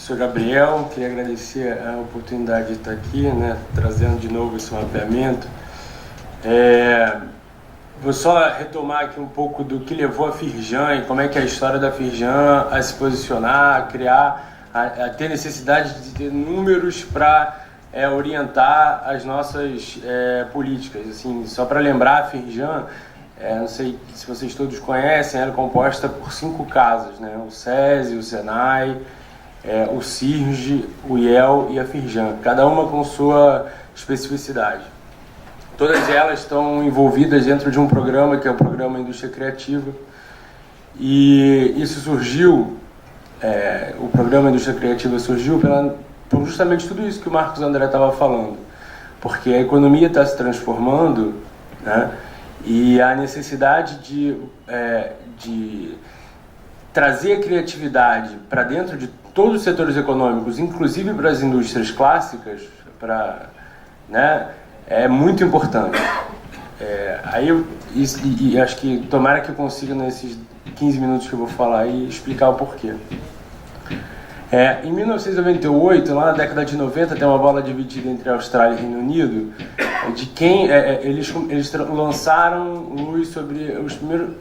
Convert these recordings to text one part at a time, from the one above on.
professor Gabriel, queria agradecer a oportunidade de estar aqui, né, trazendo de novo esse mapeamento. Vou só retomar aqui um pouco do que levou a Firjan e como é que é a história da Firjan a se posicionar, a criar, a ter necessidade de ter números para orientar as nossas políticas. Assim, só para lembrar, a Firjan, não sei se vocês todos conhecem, ela é composta por 5 casas, né? O SESI, o SENAI, o CIRJ, o IEL e a Firjan, cada uma com sua especificidade. Todas elas estão envolvidas dentro de um programa que é o Programa Indústria Criativa, e isso surgiu, o Programa Indústria Criativa surgiu por justamente tudo isso que o Marcos André estava falando, porque a economia está se transformando, né? E a necessidade de trazer a criatividade para dentro de todos os setores econômicos, inclusive para as indústrias clássicas, né, é muito importante. E acho que tomara que eu consiga, nesses 15 minutos que eu vou falar aí, explicar o porquê. Em 1998, lá na década de 90, tem uma bola dividida entre Austrália e Reino Unido, de quem eles lançaram luz sobre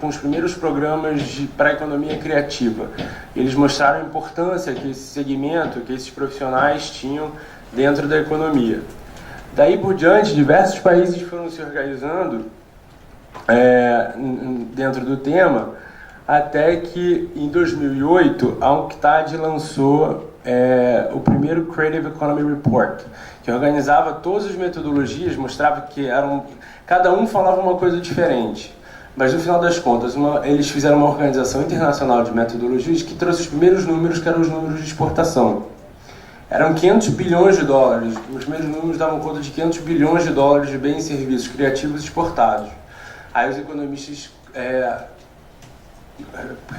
com os primeiros programas para a economia criativa. Eles mostraram a importância que esse segmento, que esses profissionais tinham dentro da economia. Daí por diante, diversos países foram se organizando dentro do tema, até que em 2008 a UNCTAD lançou o primeiro Creative Economy Report, que organizava todas as metodologias, mostrava que cada um falava uma coisa diferente, mas no final das contas eles fizeram uma organização internacional de metodologias que trouxe os primeiros números, que eram os números de exportação. Eram 500 bilhões de dólares, os primeiros números davam conta de 500 bilhões de dólares de bens e serviços criativos exportados. Aí os economistas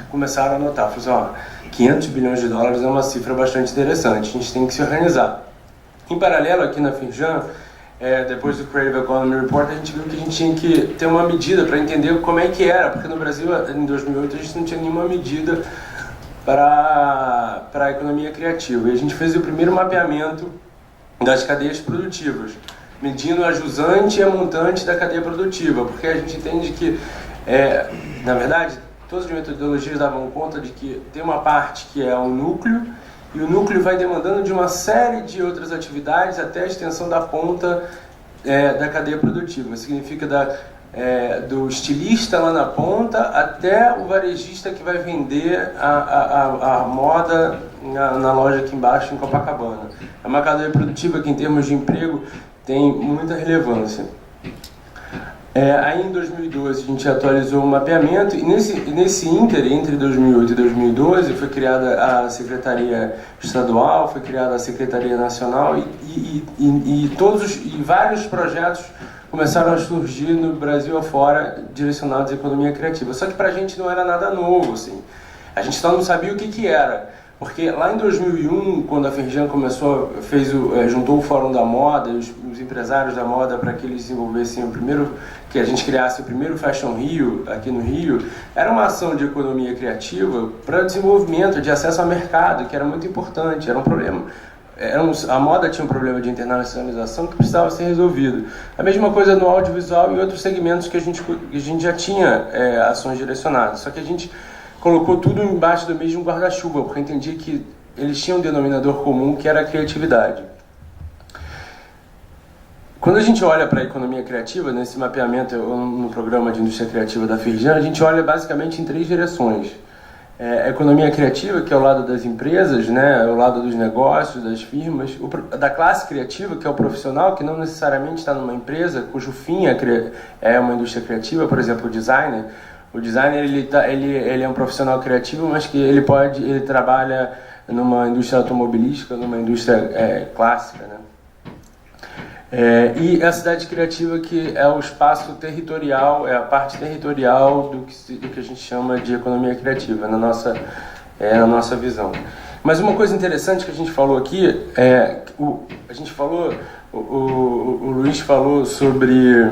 começaram a notar, falaram assim, 500 bilhões de dólares é uma cifra bastante interessante, a gente tem que se organizar. Em paralelo, aqui na Firjan, depois do Creative Economy Report, a gente viu que a gente tinha que ter uma medida para entender como é que era, porque no Brasil, em 2008, a gente não tinha nenhuma medida para a economia criativa. E a gente fez o primeiro mapeamento das cadeias produtivas, medindo a jusante e a montante da cadeia produtiva, porque a gente entende que, na verdade, todas as metodologias davam conta de que tem uma parte que é o núcleo, e o núcleo vai demandando de uma série de outras atividades até a extensão da ponta da cadeia produtiva. Significa do estilista lá na ponta até o varejista que vai vender a moda na loja aqui embaixo em Copacabana. É uma cadeia produtiva que, em termos de emprego, tem muita relevância. Aí em 2012 a gente atualizou o mapeamento, e nesse entre 2008 e 2012 foi criada a Secretaria Estadual, foi criada a Secretaria Nacional, e vários projetos começaram a surgir no Brasil afora direcionados à economia criativa. Só que pra gente não era nada novo, assim. A gente só não sabia o que era. Porque lá em 2001, quando a Firjan juntou o Fórum da Moda, os empresários da moda, para que eles desenvolvessem que a gente criasse o primeiro Fashion Rio aqui no Rio, era uma ação de economia criativa para desenvolvimento, de acesso ao mercado, que era muito importante, era um problema. A moda tinha um problema de internacionalização que precisava ser resolvido. A mesma coisa no audiovisual e outros segmentos que a gente já tinha ações direcionadas, só que a gente colocou tudo embaixo do mesmo guarda-chuva, porque entendia que eles tinham um denominador comum, que era a criatividade. Quando a gente olha para a economia criativa, nesse mapeamento no programa de indústria criativa da Firjan, a gente olha basicamente em 3 direções. A economia criativa, que é o lado das empresas, né, o lado dos negócios, das firmas, da classe criativa, que é o profissional, que não necessariamente está numa empresa, cujo fim é uma indústria criativa, por exemplo, o designer. O designer ele é um profissional criativo, mas que ele trabalha numa indústria automobilística, numa indústria clássica, né? E a cidade criativa, que é o espaço territorial, é a parte territorial do que a gente chama de economia criativa, na nossa visão. Mas uma coisa interessante que a gente falou aqui, o Luiz falou sobre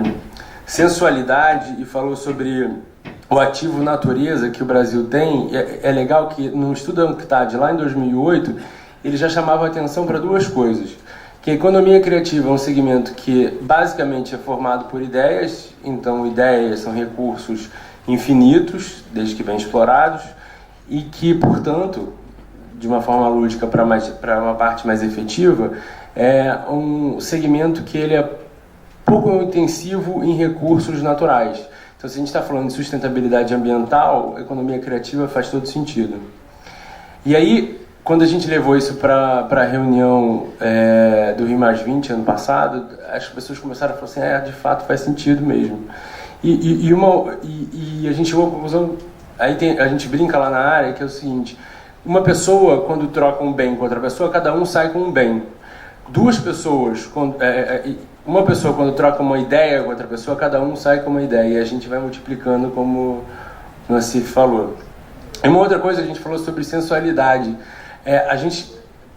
sensualidade e falou sobre o ativo natureza que o Brasil tem. É legal que no estudo UNCTAD, lá em 2008, ele já chamava atenção para duas coisas. Que a economia criativa é um segmento que basicamente é formado por ideias, então ideias são recursos infinitos, desde que bem explorados, e que, portanto, de uma forma lúdica para uma parte mais efetiva, é um segmento que ele é pouco intensivo em recursos naturais. Então, se a gente está falando de sustentabilidade ambiental, a economia criativa faz todo sentido. E aí, quando a gente levou isso para a reunião do Rio+20 ano passado, as pessoas começaram a falar assim, de fato faz sentido mesmo. E a gente chegou à conclusão, a gente brinca lá na área, que é o seguinte, uma pessoa, quando troca um bem com outra pessoa, cada um sai com um bem. Duas pessoas, uma pessoa quando troca uma ideia com outra pessoa, cada um sai com uma ideia, e a gente vai multiplicando, como o Nassif falou. E uma outra coisa, a gente falou sobre sensualidade. A gente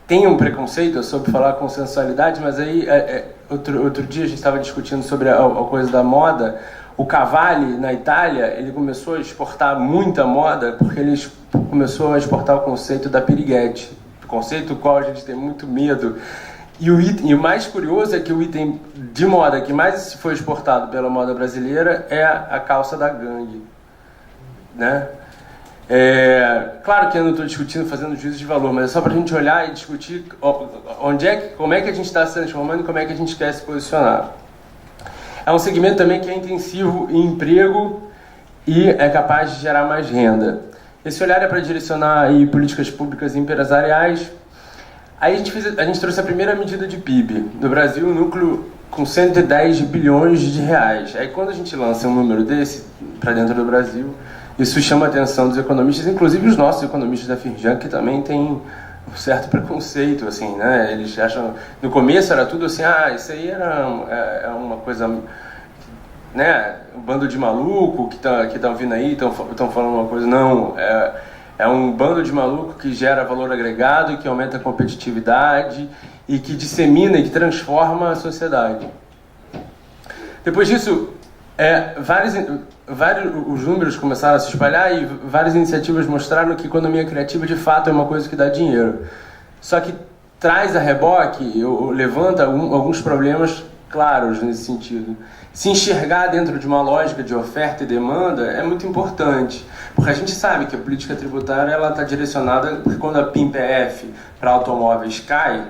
tem um preconceito sobre falar com sensualidade, mas aí outro dia a gente estava discutindo sobre a coisa da moda. O Cavalli, na Itália, ele começou a exportar muita moda porque ele começou a exportar o conceito da piriguete, conceito do qual a gente tem muito medo. E o mais curioso é que o item de moda que mais foi exportado pela moda brasileira é a calça da gangue, né? Claro que eu não estou discutindo, fazendo juízo de valor, mas é só para a gente olhar e discutir como é que a gente está se transformando e como é que a gente quer se posicionar. É um segmento também que é intensivo em emprego e é capaz de gerar mais renda. Esse olhar é para direcionar aí políticas públicas empresariais. Aí a gente trouxe a primeira medida de PIB. No Brasil, um núcleo com 110 bilhões de reais. Aí quando a gente lança um número desse para dentro do Brasil, isso chama a atenção dos economistas, inclusive os nossos economistas da Firjan, que também têm um certo preconceito, assim, né? Eles acham... No começo era tudo assim, isso aí é uma coisa... né? Um bando de maluco que estão vindo aí, estão falando uma coisa. Não, é um bando de maluco que gera valor agregado, que aumenta a competitividade e que dissemina e que transforma a sociedade. Depois disso, os números começaram a se espalhar e várias iniciativas mostraram que economia criativa de fato é uma coisa que dá dinheiro. Só que traz a reboque, levanta alguns problemas claros nesse sentido. Se enxergar dentro de uma lógica de oferta e demanda é muito importante, porque a gente sabe que a política tributária está direcionada, porque quando a PIM-PF para automóveis cai,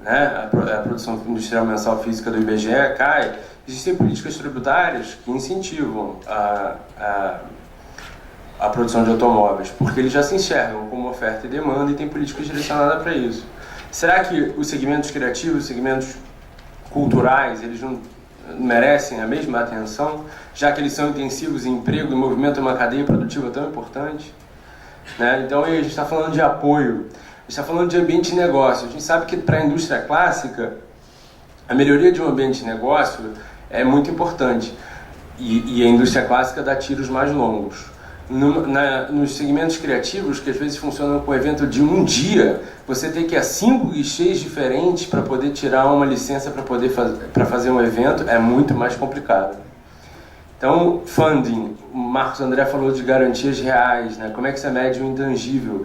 né, a produção industrial mensal física do IBGE cai, existem políticas tributárias que incentivam a produção de automóveis, porque eles já se enxergam como oferta e demanda e tem políticas direcionadas para isso. Será que os segmentos criativos, os segmentos culturais, eles não merecem a mesma atenção, já que eles são intensivos em emprego e movimentam uma cadeia produtiva tão importante? Né? Então, aí a gente está falando de apoio, a gente está falando de ambiente de negócio. A gente sabe que para a indústria clássica, a melhoria de um ambiente de negócio é muito importante. E a indústria clássica dá tiros mais longos. Nos segmentos criativos, que às vezes funcionam com evento de um dia, você tem que ir a 5 guichês diferentes para poder tirar uma licença para fazer um evento, é muito mais complicado. Então, funding, o Marcos André falou de garantias reais, né? Como é que você mede o intangível?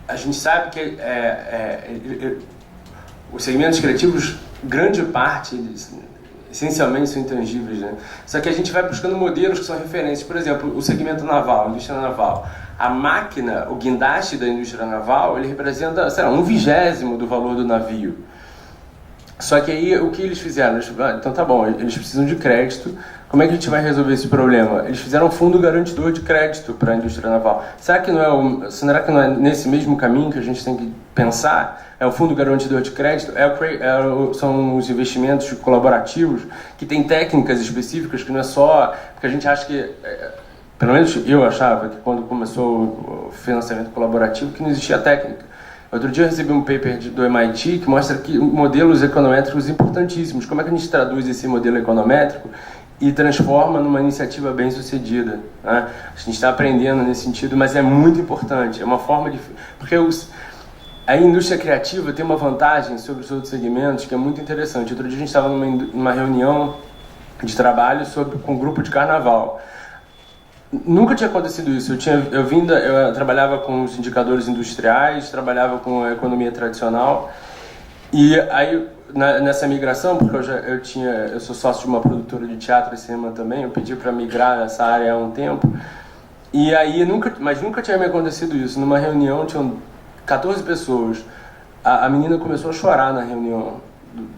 A gente sabe que os segmentos criativos, grande parte, essencialmente são intangíveis, né? Só que a gente vai buscando modelos que são referências. Por exemplo, o segmento naval, a indústria naval. A máquina, o guindaste da indústria naval, ele representa, sei lá, 1/20 do valor do navio. Só que aí, o que eles fizeram? Então tá bom, eles precisam de crédito. Como é que a gente vai resolver esse problema? Eles fizeram um fundo garantidor de crédito para a indústria naval. Será que não é nesse mesmo caminho que a gente tem que pensar? É o fundo garantidor de crédito? São os investimentos colaborativos que têm técnicas específicas, que não é só... Porque a gente acha que... Pelo menos eu achava que quando começou o financiamento colaborativo que não existia técnica. Outro dia eu recebi um paper do MIT que mostra que modelos econométricos importantíssimos. Como é que a gente traduz esse modelo econométrico e transforma numa iniciativa bem-sucedida, né? A gente está aprendendo nesse sentido, mas é muito importante. É uma forma de... Porque a indústria criativa tem uma vantagem sobre os outros segmentos que é muito interessante. Outro dia a gente estava numa reunião de trabalho com um grupo de carnaval. Nunca tinha acontecido isso. Eu trabalhava com os indicadores industriais, trabalhava com a economia tradicional. E aí, nessa migração, porque eu sou sócio de uma produtora de teatro e cinema também, eu pedi para migrar nessa área há um tempo. E aí, nunca tinha me acontecido isso. Numa reunião, tinham 14 pessoas. A menina começou a chorar na reunião,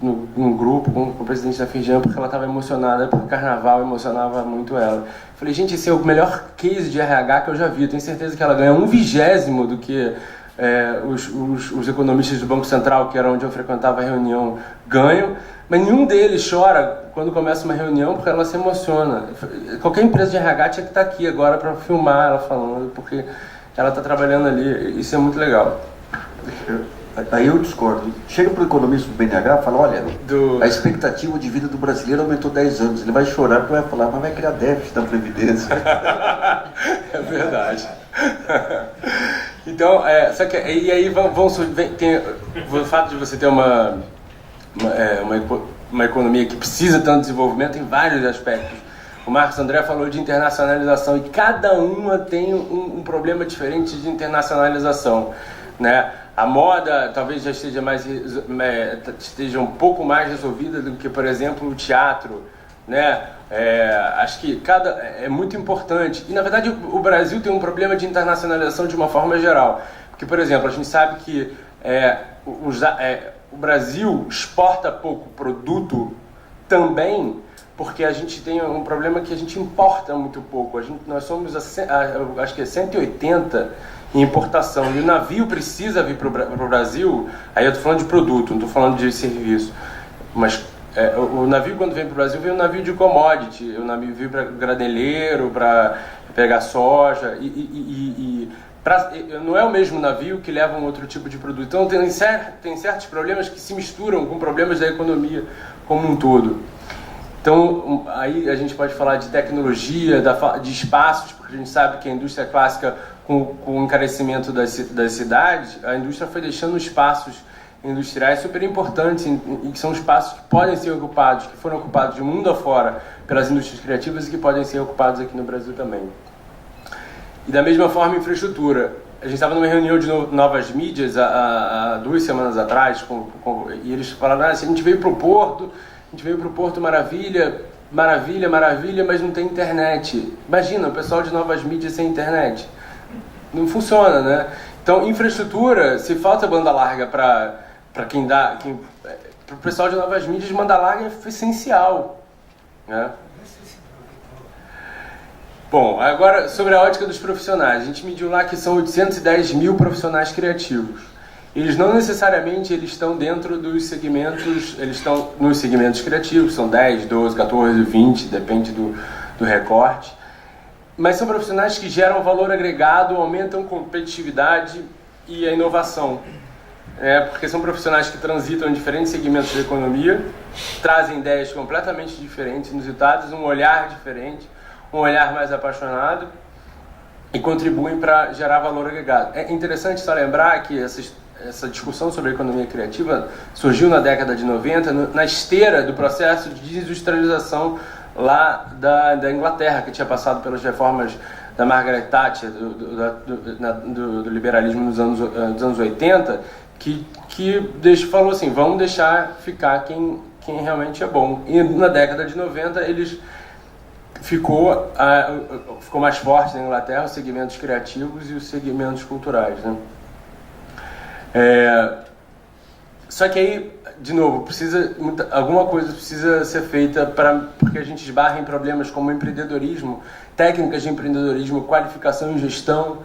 num grupo com o presidente da Firjan, porque ela estava emocionada, porque o carnaval emocionava muito ela. Falei, gente, esse é o melhor case de RH que eu já vi. Eu tenho certeza que ela ganha 1/20 do que os economistas do Banco Central, que era onde eu frequentava a reunião, ganham. Mas nenhum deles chora quando começa uma reunião porque ela se emociona. Qualquer empresa de RH tinha que estar aqui agora para filmar ela falando, porque ela está trabalhando ali. Isso é muito legal. Aí eu discordo. Chega para o economista do BNH e fala, olha, a expectativa de vida do brasileiro aumentou 10 anos. Ele vai chorar porque vai falar, mas vai criar déficit da Previdência. É verdade. Então, só que e aí tem o fato de você ter uma economia que precisa tanto de desenvolvimento em vários aspectos. O Marcos André falou de internacionalização e cada uma tem um problema diferente de internacionalização, né? A moda talvez já esteja um pouco mais resolvida do que, por exemplo, o teatro, né? Acho que é muito importante. E, na verdade, o Brasil tem um problema de internacionalização de uma forma geral. Porque, por exemplo, a gente sabe que o Brasil exporta pouco produto também porque a gente tem um problema que a gente importa muito pouco. Nós somos, acho que é 180 em importação. E o navio precisa vir para o Brasil, aí eu estou falando de produto, não estou falando de serviço. Mas o navio, quando vem para o Brasil, vem um navio de commodity, o navio vem para graneleiro, para pegar soja, não é o mesmo navio que leva um outro tipo de produto. Então tem certos problemas que se misturam com problemas da economia como um todo. Então, aí a gente pode falar de tecnologia, de espaços, porque a gente sabe que a indústria clássica, com o encarecimento das cidades, a indústria foi deixando espaços industriais super importantes, e que são espaços que podem ser ocupados, que foram ocupados de mundo afora pelas indústrias criativas e que podem ser ocupados aqui no Brasil também. E da mesma forma, infraestrutura. A gente estava numa reunião de novas mídias há 2 semanas atrás, e eles falaram, se a gente veio para o Porto, maravilha, mas não tem internet. Imagina, o pessoal de novas mídias sem internet. Não funciona, né? Então, infraestrutura, se falta banda larga para o pessoal de novas mídias, banda larga é essencial, né? Bom, agora sobre a ótica dos profissionais. A gente mediu lá que são 810 mil profissionais criativos. Eles não necessariamente estão dentro dos segmentos, eles estão nos segmentos criativos, são 10, 12, 14, 20, depende do recorte. Mas são profissionais que geram valor agregado, aumentam a competitividade e a inovação. Porque são profissionais que transitam em diferentes segmentos da economia, trazem ideias completamente diferentes, inusitadas, um olhar diferente, um olhar mais apaixonado e contribuem para gerar valor agregado. É interessante só lembrar que essa discussão sobre a economia criativa surgiu na década de 90, na esteira do processo de desindustrialização lá da Inglaterra, que tinha passado pelas reformas da Margaret Thatcher, do liberalismo dos anos 80, que falou assim, vamos deixar ficar quem realmente é bom. E na década de 90 ficou mais forte na Inglaterra os segmentos criativos e os segmentos culturais, né? Só que aí, de novo, alguma coisa precisa ser feita porque a gente esbarra em problemas como empreendedorismo, técnicas de empreendedorismo, qualificação em gestão,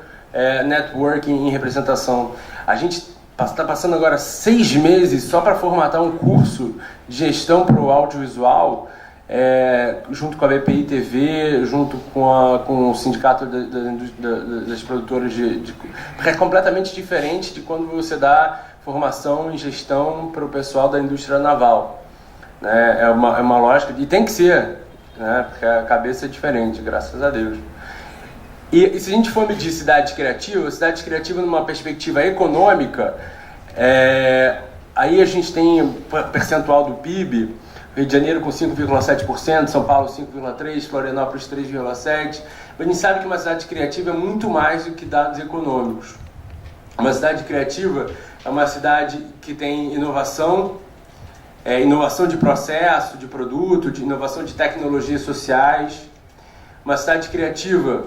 networking e representação. A gente está passando agora 6 meses só para formatar um curso de gestão para o audiovisual, junto com a BPI TV, junto com o sindicato das produtoras porque é completamente diferente de quando você dá formação em gestão para o pessoal da indústria naval, né? É uma lógica, e tem que ser, né? Porque a cabeça é diferente, graças a Deus. E se a gente for medir cidade criativa numa perspectiva econômica, aí a gente tem percentual do PIB. Rio de Janeiro com 5,7%, São Paulo 5,3%, Florianópolis 3,7%. A gente sabe que uma cidade criativa é muito mais do que dados econômicos. Uma cidade criativa é uma cidade que tem inovação, inovação de processo, de produto, de inovação de tecnologias sociais. Uma cidade criativa,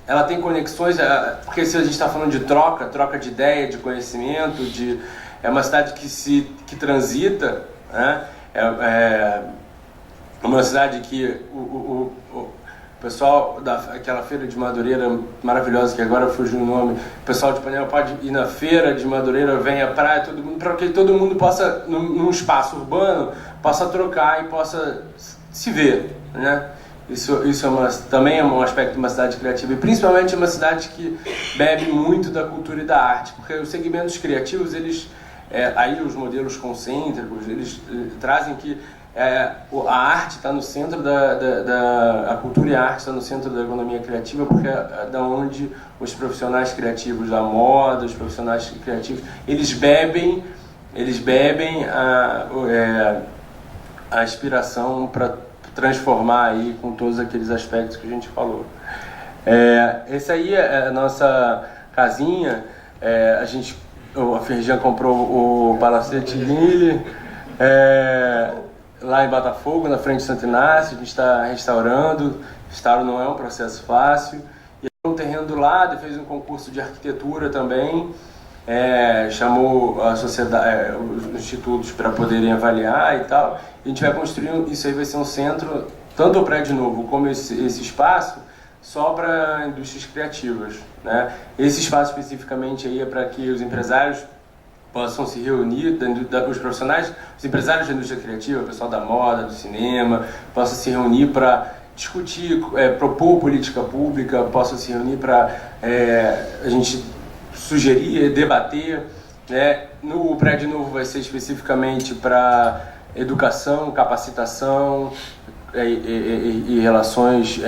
ela tem conexões, porque se a gente está falando de troca de ideia, de conhecimento, é uma cidade que transita, né? É uma cidade que o pessoal daquela feira de Madureira maravilhosa, que agora fugiu o nome, o pessoal de Ipanema pode ir na feira de Madureira, vem à praia, todo mundo, para que todo mundo possa, num espaço urbano, possa trocar e possa se ver, né? Isso também é um aspecto de uma cidade criativa, e principalmente uma cidade que bebe muito da cultura e da arte, porque os segmentos criativos, aí os modelos concêntricos, eles trazem que a arte está no centro a cultura e a arte está no centro da economia criativa, porque é da onde os profissionais criativos da moda, os profissionais criativos, eles bebem a inspiração para transformar aí com todos aqueles aspectos que a gente falou. Esse aí é a nossa casinha. A Firjan comprou o Palacete Lille, lá em Botafogo, na frente de Santo Inácio. A gente está restaurando. Restauro não é um processo fácil. E um terreno do lado, fez um concurso de arquitetura também. Chamou a sociedade, os institutos para poderem avaliar e tal. A gente vai construir, isso aí vai ser um centro, tanto o prédio novo como esse espaço, só para indústrias criativas, né? Esse espaço especificamente aí é para que os empresários possam se reunir, os profissionais, os empresários da indústria criativa, o pessoal da moda, do cinema, possam se reunir para discutir, propor política pública, possam se reunir para a gente sugerir, debater, né? No prédio novo vai ser especificamente para educação, capacitação e relações,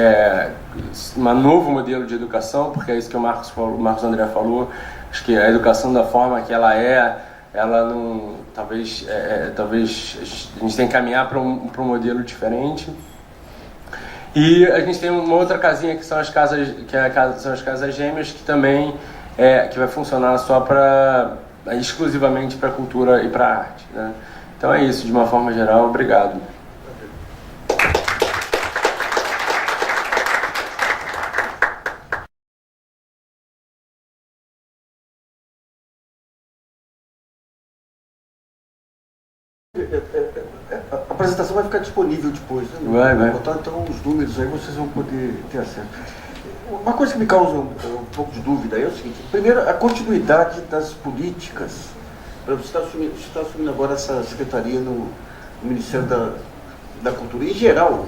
um novo modelo de educação, porque é isso que o Marcos André falou. Acho que a educação da forma que ela não, talvez a gente tem que caminhar para um modelo diferente. E a gente tem uma outra casinha que são as casas gêmeas, que também que vai funcionar só exclusivamente para cultura e para arte, né? Então é isso, de uma forma geral. Obrigado. A apresentação vai ficar disponível depois, né? Vai. Vou botar então os números aí, vocês vão poder ter acesso. Uma coisa que me causa um pouco de dúvida é o seguinte: primeiro, a continuidade das políticas. Você está assumindo agora essa secretaria no Ministério da Cultura. Em geral,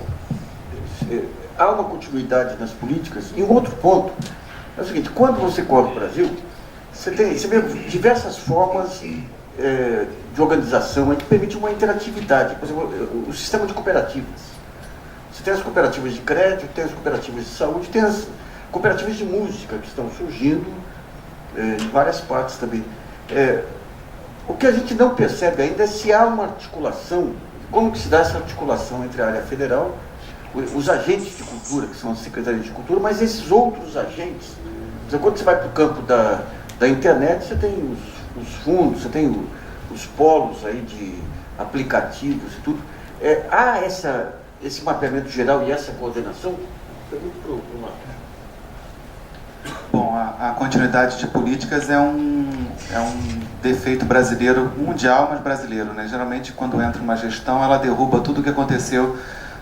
há uma continuidade nas políticas. E um outro ponto é o seguinte: quando você corre o Brasil, você vê diversas formas de organização que permite uma interatividade. Por exemplo, o sistema de cooperativas. Você tem as cooperativas de crédito, tem as cooperativas de saúde, tem as cooperativas de música que estão surgindo em várias partes também. O que a gente não percebe ainda é se há uma articulação, como que se dá essa articulação entre a área federal, os agentes de cultura, que são as secretarias de cultura, mas esses outros agentes. Quando você vai para o campo da internet, você tem os fundos, você tem os polos aí de aplicativos e tudo. Há esse mapeamento geral e essa coordenação? Pergunto para o Marcos. Bom, a continuidade de políticas é um defeito brasileiro, mundial, mas brasileiro, né? Geralmente, quando entra uma gestão, ela derruba tudo o que aconteceu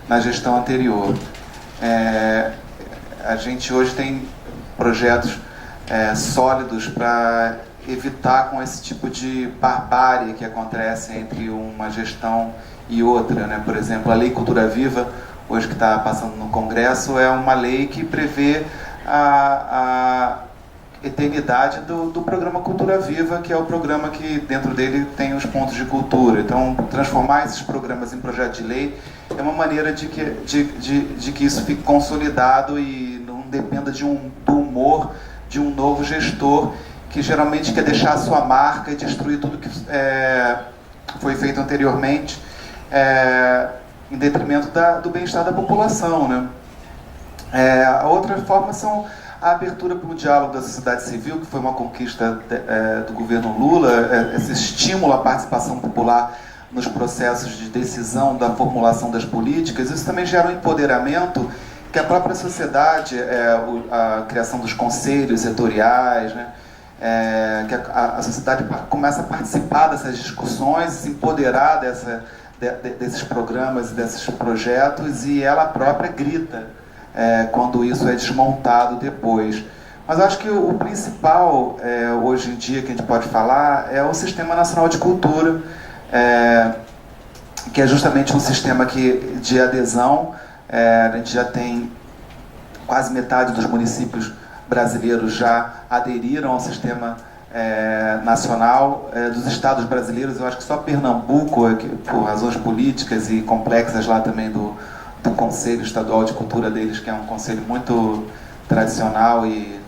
na gestão anterior. A gente hoje tem projetos sólidos para evitar com esse tipo de barbárie que acontece entre uma gestão e outra, né? Por exemplo, a Lei Cultura Viva, hoje que está passando no Congresso, é uma lei que prevê a eternidade do programa Cultura Viva, que é o programa que dentro dele tem os pontos de cultura. Então, transformar esses programas em projeto de lei é uma maneira de que isso fique consolidado e não dependa do humor de um novo gestor que geralmente quer deixar a sua marca e destruir tudo que foi feito anteriormente. em detrimento do bem-estar da população, né? A outra forma são a abertura para o diálogo da sociedade civil, que foi uma conquista do governo Lula, esse estímulo à participação popular nos processos de decisão da formulação das políticas. Isso também gera um empoderamento que a própria sociedade, a criação dos conselhos setoriais, né, que a sociedade começa a participar dessas discussões, se empoderar desses programas e desses projetos, e ela própria grita quando isso é desmontado depois. Mas eu acho que o principal, hoje em dia, que a gente pode falar, é o Sistema Nacional de Cultura, que é justamente um sistema de adesão. A gente já tem quase metade dos municípios brasileiros já aderiram ao sistema nacional. Dos estados brasileiros, eu acho que só Pernambuco, por razões políticas e complexas lá também do Conselho Estadual de Cultura deles, que é um conselho muito tradicional e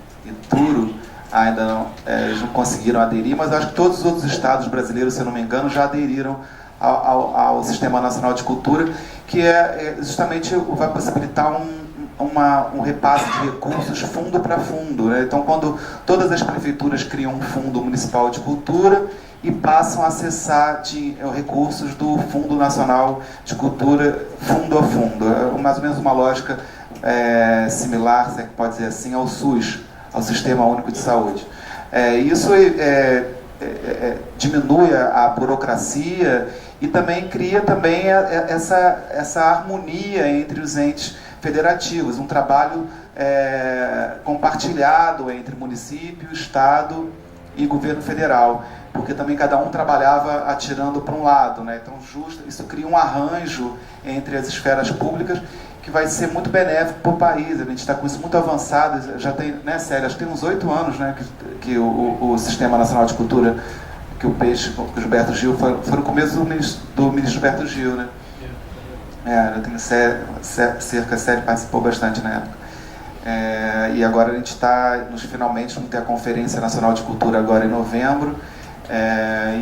duro, ainda não, eles não conseguiram aderir, mas eu acho que todos os outros estados brasileiros, se eu não me engano, já aderiram ao Sistema Nacional de Cultura, que justamente vai possibilitar um repasse de recursos fundo para fundo, né? Então, quando todas as prefeituras criam um fundo municipal de cultura e passam a acessar recursos do Fundo Nacional de Cultura fundo a fundo. É mais ou menos uma lógica similar, se é que pode dizer assim, ao SUS, ao Sistema Único de Saúde. Isso diminui a burocracia e também cria também essa harmonia entre os entes federativos, um trabalho compartilhado entre município, Estado e governo federal, porque também cada um trabalhava atirando para um lado, né? Então, isso cria um arranjo entre as esferas públicas que vai ser muito benéfico para o país. A gente está com isso muito avançado, já tem, né, Célia, acho que tem uns 8 anos, né, que o Sistema Nacional de Cultura, que o Gilberto Gil, foi no começo do ministro Gilberto Gil, né? Eu tenho cerca, Célia participou bastante na época. E agora a gente está, finalmente, vamos ter a Conferência Nacional de Cultura agora em novembro,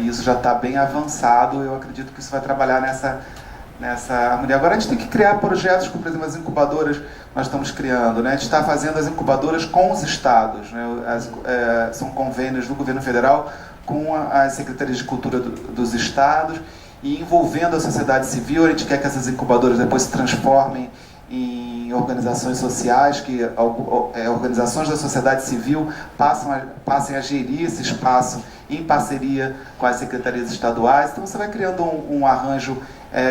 e isso já está bem avançado. Eu acredito que isso vai trabalhar nessa harmonia. Agora a gente tem que criar projetos, como, por exemplo, as incubadoras que nós estamos criando, né? A gente está fazendo as incubadoras com os estados, né? São convênios do governo federal com as secretarias de cultura dos estados, e envolvendo a sociedade civil. A gente quer que essas incubadoras depois se transformem em organizações sociais, que organizações da sociedade civil passem a gerir esse espaço em parceria com as secretarias estaduais. Então você vai criando um arranjo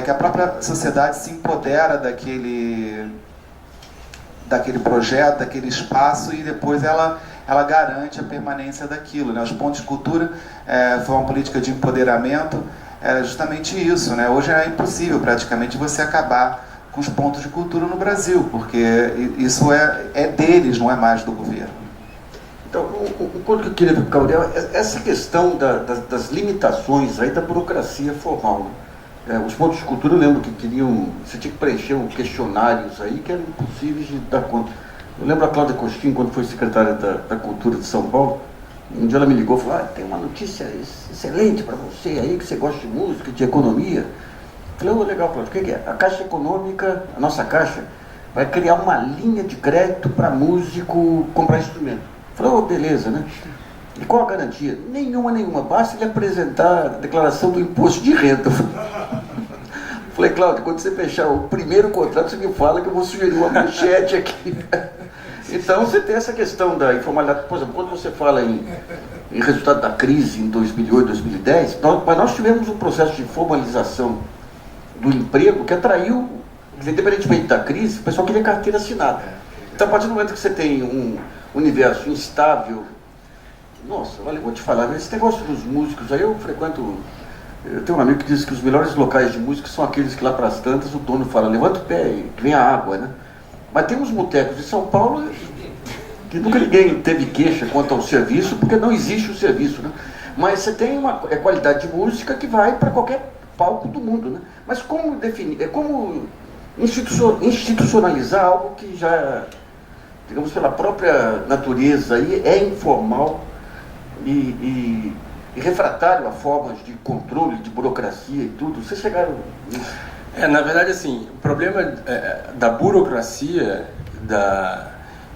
que a própria sociedade se empodera daquele projeto, daquele espaço, e depois ela garante a permanência daquilo, né? Os pontos de cultura foi uma política de empoderamento. Era justamente isso, né? Hoje é impossível praticamente você acabar com os pontos de cultura no Brasil, porque isso é deles, não é mais do governo. Então, o ponto que eu queria ver com o Gabriel é essa questão das limitações aí da burocracia formal, né? Os pontos de cultura, eu lembro que você tinha que preencher questionários aí que eram impossíveis de dar conta. Eu lembro a Cláudia Costin, quando foi secretária da Cultura de São Paulo, um dia ela me ligou e falou: tem uma notícia excelente para você aí, que você gosta de música, de economia. Eu falei: legal, Cláudia, o que é? A Caixa Econômica, a nossa Caixa, vai criar uma linha de crédito para músico comprar instrumento. Eu falei: beleza, né? E qual a garantia? Nenhuma, basta ele apresentar a declaração do imposto de renda. Eu falei: Cláudia, quando você fechar o primeiro contrato, você me fala que eu vou sugerir uma manchete aqui. Então, você tem essa questão da informalidade. Por exemplo, quando você fala em resultado da crise em 2008, 2010, nós tivemos um processo de formalização do emprego que atraiu, independentemente da crise, o pessoal queria carteira assinada. Então, a partir do momento que você tem um universo instável, nossa, olha, eu vou te falar, esse negócio dos músicos aí, eu tenho um amigo que diz que os melhores locais de música são aqueles que lá para as tantas o dono fala: levanta o pé e vem a água, né? Mas tem uns botecos de São Paulo que nunca ninguém teve queixa quanto ao serviço, porque não existe o serviço, né? Mas você tem uma qualidade de música que vai para qualquer palco do mundo, né? Mas como definir, como institucionalizar algo que já, digamos, pela própria natureza aí, é informal e refratário a formas de controle, de burocracia e tudo? Vocês chegaram nisso? Na verdade, assim, o problema da burocracia,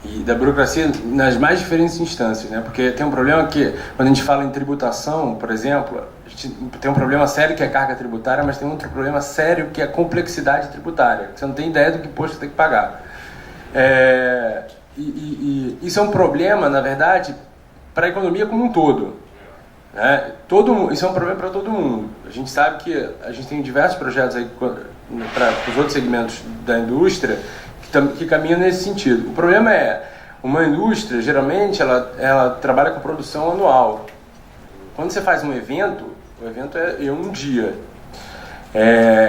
e da burocracia nas mais diferentes instâncias, né? Porque tem um problema que, quando a gente fala em tributação, por exemplo, a gente tem um problema sério que é a carga tributária, mas tem outro problema sério que é a complexidade tributária. Você não tem ideia do que imposto você tem que pagar. Isso é um problema, na verdade, para a economia como um todo. Né? Isso é um problema para todo mundo. A gente sabe que a gente tem diversos projetos aí para os outros segmentos da indústria que caminham nesse sentido. O problema é, uma indústria, geralmente, ela trabalha com produção anual. Quando você faz um evento, o evento é um dia.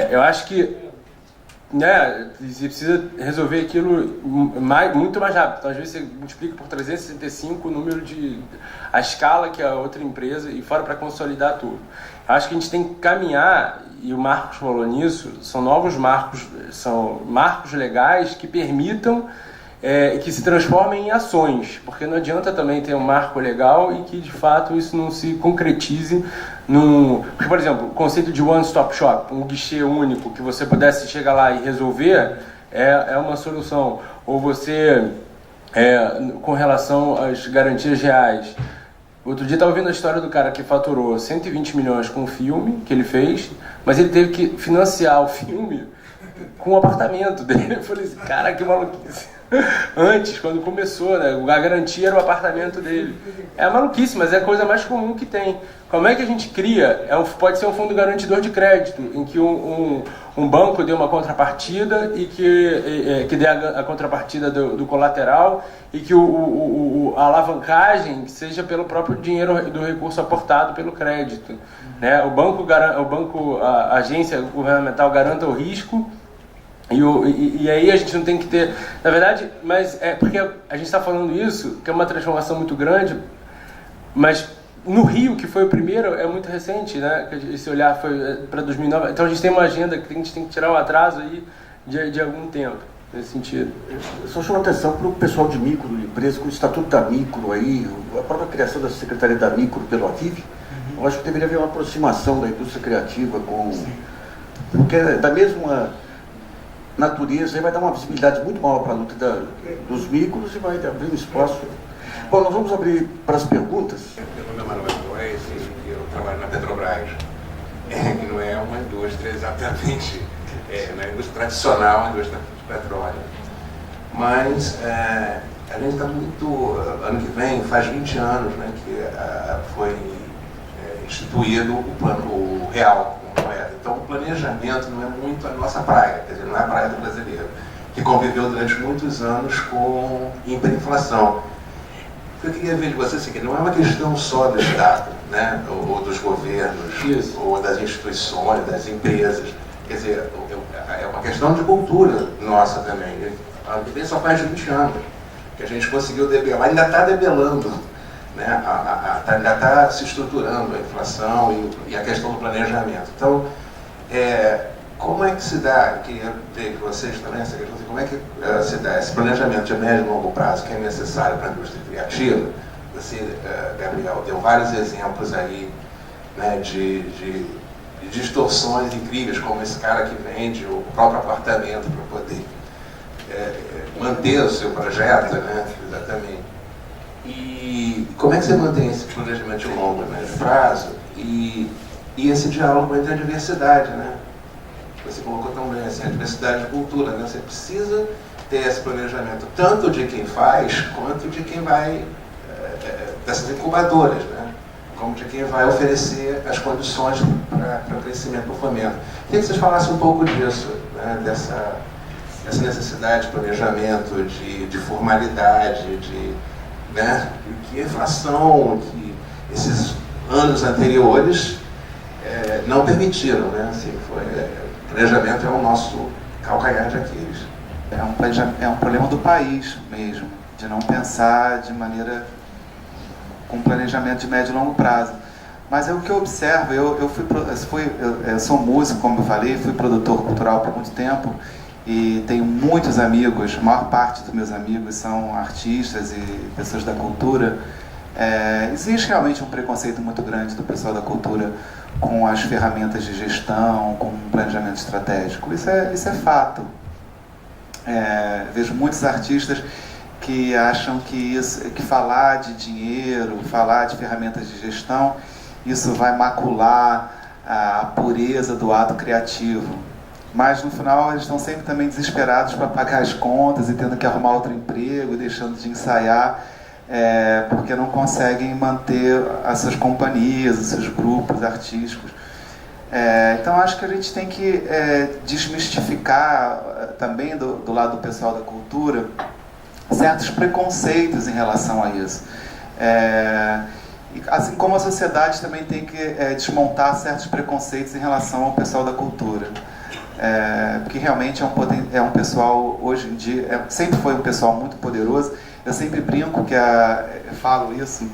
Eu acho que, né, você precisa resolver aquilo muito mais rápido. Então, às vezes, você multiplica por 365 o número a escala que a outra empresa, e fora para consolidar tudo. Acho que a gente tem que caminhar, e o Marcos falou nisso, são marcos legais que permitam que se transformem em ações, porque não adianta também ter um marco legal e que de fato isso não se concretize porque, por exemplo, o conceito de one-stop shop, um guichê único que você pudesse chegar lá e resolver, é uma solução. Ou você, com relação às garantias reais, outro dia estava ouvindo a história do cara que faturou 120 milhões com o filme que ele fez, mas ele teve que financiar o filme com o apartamento dele. Eu falei assim, cara, que maluquice. Antes, quando começou, né, a garantia era o apartamento dele. É maluquice, mas é a coisa mais comum que tem. Como é que a gente cria? Pode ser um fundo garantidor de crédito, em que um banco dê uma contrapartida e que dê a contrapartida do colateral, e que a alavancagem seja pelo próprio dinheiro do recurso aportado pelo crédito. Né? A agência governamental garanta o risco. E aí a gente não tem que ter... Na verdade, mas é porque a gente está falando isso, que é uma transformação muito grande, mas no Rio, que foi o primeiro, é muito recente, né? Esse olhar foi para 2009. Então a gente tem uma agenda que a gente tem que tirar o atraso aí de algum tempo, nesse sentido. Eu só chamo a atenção para o pessoal de micro, empresa, com o Estatuto da Micro aí, a própria criação da Secretaria da Micro pelo AVIV. Eu acho que deveria haver uma aproximação da indústria criativa com... Porque da mesma natureza, aí vai dar uma visibilidade muito maior para a luta dos micros e vai abrir um espaço. Bom, nós vamos abrir para as perguntas. Meu nome é Manuel Noé e eu trabalho na Petrobras, que não é uma indústria exatamente, não é uma indústria tradicional, uma indústria de petróleo. Mas a gente está muito... Ano que vem, faz 20 anos, né, que foi instituído o Plano Real. Então, o planejamento não é muito a nossa praia, quer dizer, não é a praia do brasileiro, que conviveu durante muitos anos com hiperinflação. O que eu queria ver de você é o seguinte, não é uma questão só do Estado, né, ou dos governos, Isso. ou das instituições, das empresas. Quer dizer, é uma questão de cultura nossa também. A gente só faz 20 anos que a gente conseguiu debelar, ainda está debelando. Né, ainda está se estruturando a inflação e a questão do planejamento. Então, como é que se dá, queria ver que vocês também, essa questão, como é que se dá esse planejamento de médio e longo prazo que é necessário para a indústria criativa? Você, Gabriel, deu vários exemplos aí, né, de distorções incríveis, como esse cara que vende o próprio apartamento para poder manter o seu projeto, né, exatamente. E como é que você mantém esse planejamento de longo e médio prazo e esse diálogo entre a diversidade, né? Você colocou também assim, a diversidade de cultura, né? Você precisa ter esse planejamento tanto de quem faz quanto de quem vai, dessas incubadoras, né? Como de quem vai oferecer as condições para o crescimento, para o fomento. Queria que vocês falassem um pouco disso, né? Dessa necessidade de planejamento, de formalidade, né, que a inflação, que esses anos anteriores não permitiram, né? Assim, o planejamento é o nosso calcanhar de Aquiles. É um problema do país mesmo, de não pensar de maneira com planejamento de médio e longo prazo. Mas é o que eu observo, eu sou músico, como eu falei, fui produtor cultural por muito tempo, e tenho muitos amigos, a maior parte dos meus amigos são artistas e pessoas da cultura, Existe realmente um preconceito muito grande do pessoal da cultura com as ferramentas de gestão, com o planejamento estratégico. Isso é fato. Vejo muitos artistas que acham que falar de dinheiro, falar de ferramentas de gestão, isso vai macular a pureza do ato criativo. Mas no final eles estão sempre também desesperados para pagar as contas e tendo que arrumar outro emprego, deixando de ensaiar, porque não conseguem manter as suas companhias, os seus grupos artísticos. Então acho que a gente tem que desmistificar também do lado do pessoal da cultura certos preconceitos em relação a isso. Assim como a sociedade também tem que desmontar certos preconceitos em relação ao pessoal da cultura. Porque realmente é um pessoal, hoje em dia, sempre foi um pessoal muito poderoso. Eu sempre brinco falo isso,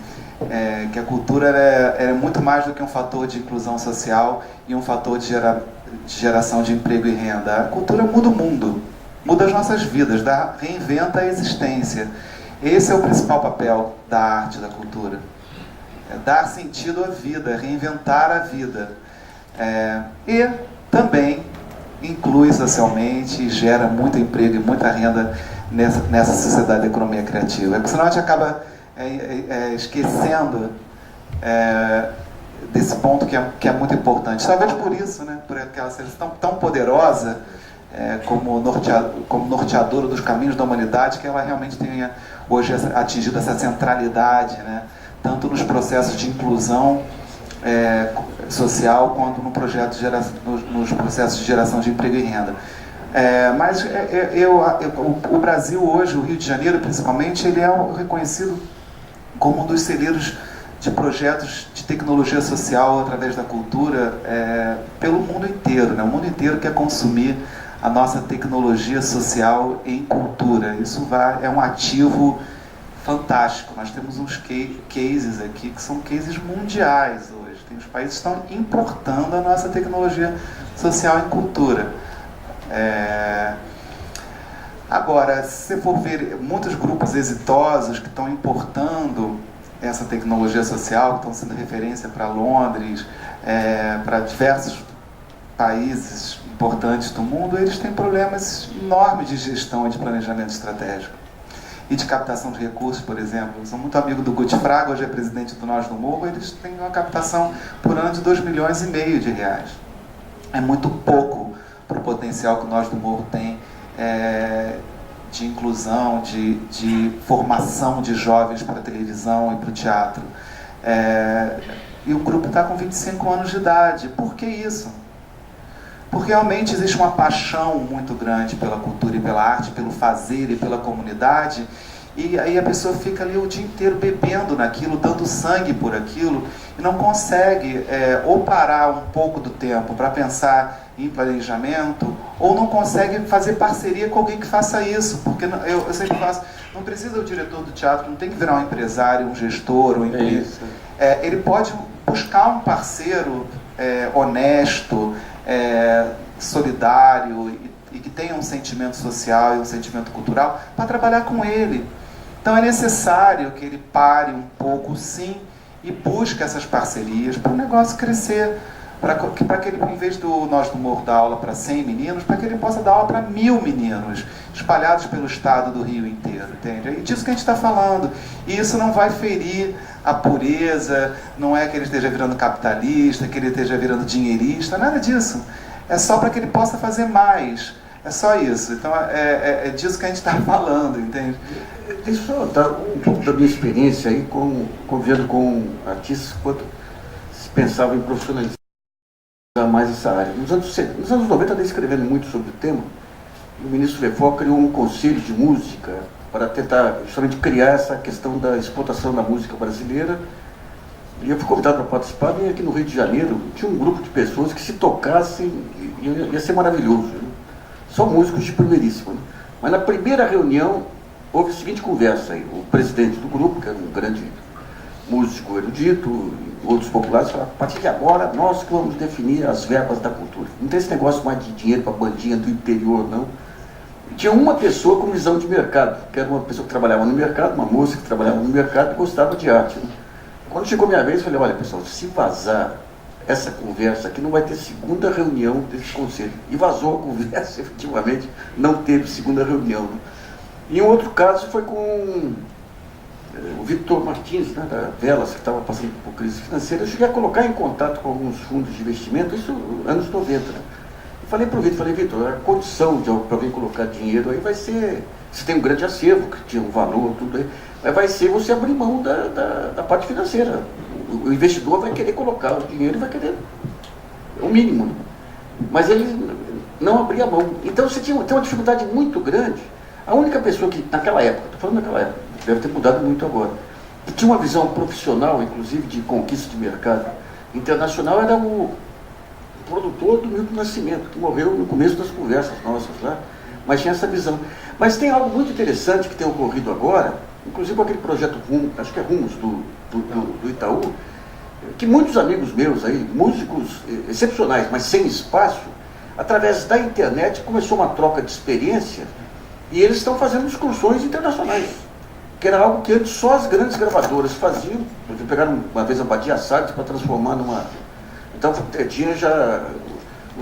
que a cultura é muito mais do que um fator de inclusão social e um fator de geração de emprego e renda. A cultura muda o mundo, muda as nossas vidas, reinventa a existência. Esse é o principal papel da arte, da cultura. Dar sentido à vida, reinventar a vida. E também inclui socialmente e gera muito emprego e muita renda nessa sociedade da economia criativa. Porque senão a gente acaba esquecendo desse ponto que é muito importante. Talvez por isso, né, por aquela seleção tão poderosa como norteadora dos caminhos da humanidade, que ela realmente tenha hoje atingido essa centralidade, né, tanto nos processos de inclusão social quanto nos processos de geração de emprego e renda. Mas o Brasil hoje, o Rio de Janeiro principalmente, ele é reconhecido como um dos celeiros de projetos de tecnologia social através da cultura pelo mundo inteiro, né? O mundo inteiro quer consumir a nossa tecnologia social em cultura. Isso é um ativo fantástico. Nós temos uns cases aqui que são cases mundiais hoje. Os países estão importando a nossa tecnologia social em cultura. Agora, se você for ver muitos grupos exitosos que estão importando essa tecnologia social, que estão sendo referência para Londres, para diversos países importantes do mundo, eles têm problemas enormes de gestão e de planejamento estratégico. E de captação de recursos, por exemplo. Eu sou muito amigo do Guti Fraga, hoje é presidente do Nós do Morro, eles têm uma captação por ano de R$2,5 milhões de reais. É muito pouco para o potencial que o Nós do Morro tem de inclusão, de formação de jovens para a televisão e para o teatro. E o grupo está com 25 anos de idade. Por que isso? Porque realmente existe uma paixão muito grande pela cultura e pela arte, pelo fazer e pela comunidade, e aí a pessoa fica ali o dia inteiro bebendo naquilo, dando sangue por aquilo, e não consegue ou parar um pouco do tempo para pensar em planejamento, ou não consegue fazer parceria com alguém que faça isso, porque eu sempre faço, não precisa o diretor do teatro, não tem que virar um empresário, um gestor, um empresa. Ele pode buscar um parceiro honesto, solidário e que tenha um sentimento social e um sentimento cultural para trabalhar com ele. Então é necessário que ele pare um pouco, sim, e busque essas parcerias para o negócio crescer, para que ele, em vez do Nós do Morro dar aula para 100 meninos, para que ele possa dar aula para 1.000 meninos, espalhados pelo estado do Rio inteiro, entende? É disso que a gente está falando. E isso não vai ferir a pureza, não é que ele esteja virando capitalista, que ele esteja virando dinheirista, nada disso. É só para que ele possa fazer mais. É só isso. Então é disso que a gente está falando, entende? Deixa eu dar um pouco da minha experiência aí convivendo com artistas quando se pensava em profissionalizar mais essa área. Nos anos 90, eu escrevendo muito sobre o tema, o ministro Lefort criou um conselho de música para tentar justamente criar essa questão da explotação da música brasileira. E eu fui convidado para participar, e aqui no Rio de Janeiro tinha um grupo de pessoas que se tocassem, ia ser maravilhoso, né? Só músicos de primeiríssimo, né? Mas na primeira reunião houve a seguinte conversa aí, o presidente do grupo, que era um grande músico erudito, outros populares, falaram: a partir de agora nós que vamos definir as verbas da cultura. Não tem esse negócio mais de dinheiro para bandinha do interior, não. Tinha uma pessoa com visão de mercado, que era uma pessoa que trabalhava no mercado, uma moça que trabalhava no mercado e gostava de arte. Né? Quando chegou a minha vez, eu falei, olha pessoal, se vazar essa conversa aqui, não vai ter segunda reunião desse conselho. E vazou a conversa, efetivamente, não teve segunda reunião. Né? E um outro caso foi com o Victor Martins, né, da Velas, que estava passando por crise financeira. Eu cheguei a colocar em contato com alguns fundos de investimento, isso anos 90. Né? Falei para o Vitor, a condição de alguém colocar dinheiro aí vai ser, você tem um grande acervo, que tinha um valor, tudo aí, mas vai ser você abrir mão da parte financeira. O investidor vai querer colocar o dinheiro e vai querer o mínimo, né? Mas ele não abria mão. Então você tem uma dificuldade muito grande. A única pessoa que, naquela época, estou falando naquela época, deve ter mudado muito agora, que tinha uma visão profissional, inclusive de conquista de mercado internacional, era o produtor do Milton Nascimento, que morreu no começo das conversas nossas lá, mas tinha essa visão. Mas tem algo muito interessante que tem ocorrido agora, inclusive com aquele projeto Rumos, acho que é Rumos do Itaú, que muitos amigos meus aí, músicos excepcionais, mas sem espaço, através da internet começou uma troca de experiência e eles estão fazendo excursões internacionais, que era algo que antes só as grandes gravadoras faziam. Eles pegaram uma vez a Badia Salles para transformar numa... Então tinha já